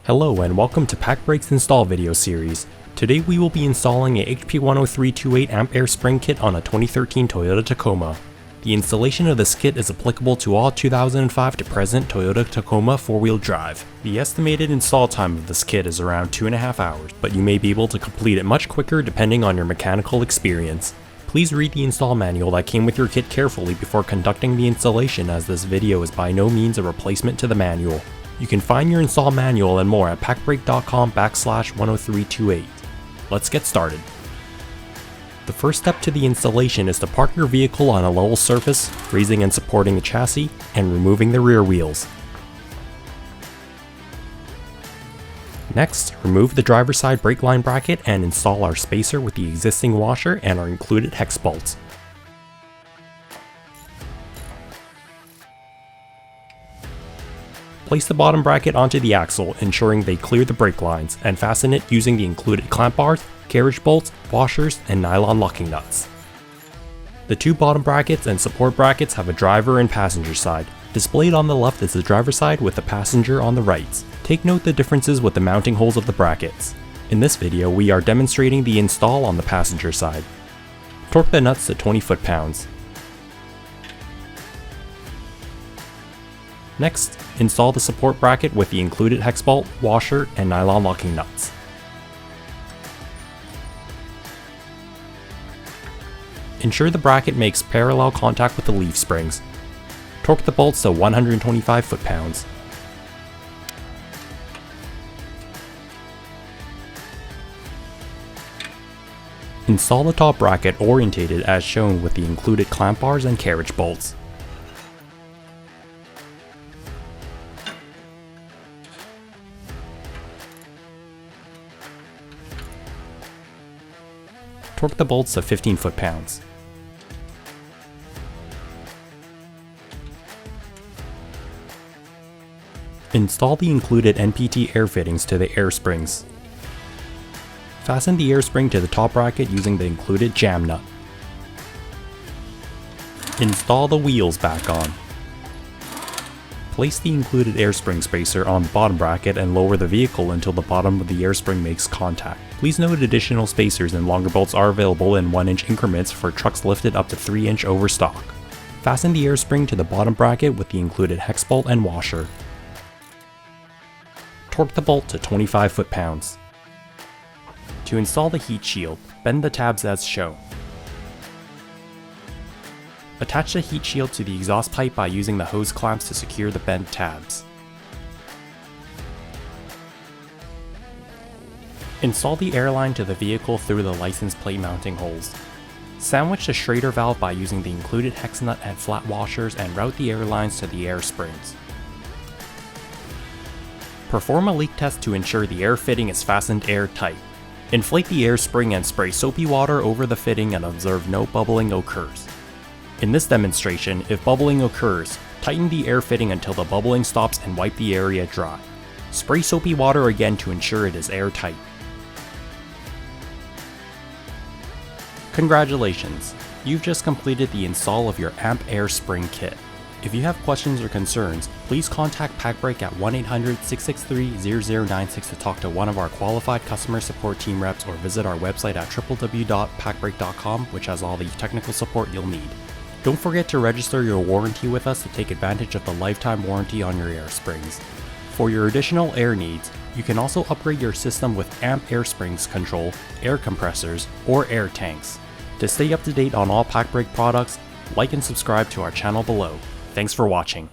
Hello and welcome to Pacbrake's install video series. Today we will be installing a HP10328 amp air spring kit on a 2013 Toyota Tacoma. The installation of this kit is applicable to all 2005 to present Toyota Tacoma 4-wheel drive. The estimated install time of this kit is around 2.5 hours, but you may be able to complete it much quicker depending on your mechanical experience. Please read the install manual that came with your kit carefully before conducting the installation, as this video is by no means a replacement to the manual. You can find your install manual and more at pacbrake.com/10328. Let's get started. The first step to the installation is to park your vehicle on a level surface, raising and supporting the chassis, and removing the rear wheels. Next, remove the driver's side brake line bracket and install our spacer with the existing washer and our included hex bolts. Place the bottom bracket onto the axle, ensuring they clear the brake lines, and fasten it using the included clamp bars, carriage bolts, washers, and nylon locking nuts. The two bottom brackets and support brackets have a driver and passenger side. Displayed on the left is the driver's side with the passenger on the right. Take note the differences with the mounting holes of the brackets. In this video, we are demonstrating the install on the passenger side. Torque the nuts to 20 foot-pounds. Next, install the support bracket with the included hex bolt, washer, and nylon locking nuts. Ensure the bracket makes parallel contact with the leaf springs. Torque the bolts to 125 foot-pounds. Install the top bracket orientated as shown with the included clamp bars and carriage bolts. Torque the bolts to 15 foot-pounds. Install the included NPT air fittings to the air springs. Fasten the air spring to the top bracket using the included jam nut. Install the wheels back on. Place the included air spring spacer on the bottom bracket and lower the vehicle until the bottom of the air spring makes contact. Please note additional spacers and longer bolts are available in 1-inch increments for trucks lifted up to 3-inch over stock. Fasten the air spring to the bottom bracket with the included hex bolt and washer. Torque the bolt to 25 foot-pounds. To install the heat shield, bend the tabs as shown. Attach the heat shield to the exhaust pipe by using the hose clamps to secure the bent tabs. Install the air line to the vehicle through the license plate mounting holes. Sandwich the Schrader valve by using the included hex nut and flat washers and route the air lines to the air springs. Perform a leak test to ensure the air fitting is fastened airtight. Inflate the air spring and spray soapy water over the fitting and observe no bubbling occurs. In this demonstration, if bubbling occurs, tighten the air fitting until the bubbling stops and wipe the area dry. Spray soapy water again to ensure it is airtight. Congratulations! You've just completed the install of your amp air spring kit. If you have questions or concerns, please contact Pacbrake at 1-800-663-0096 to talk to one of our qualified customer support team reps, or visit our website at www.pacbrake.com, which has all the technical support you'll need. Don't forget to register your warranty with us to take advantage of the lifetime warranty on your air springs. For your additional air needs, you can also upgrade your system with amp air springs control, air compressors, or air tanks. To stay up to date on all Pacbrake products, like and subscribe to our channel below. Thanks for watching.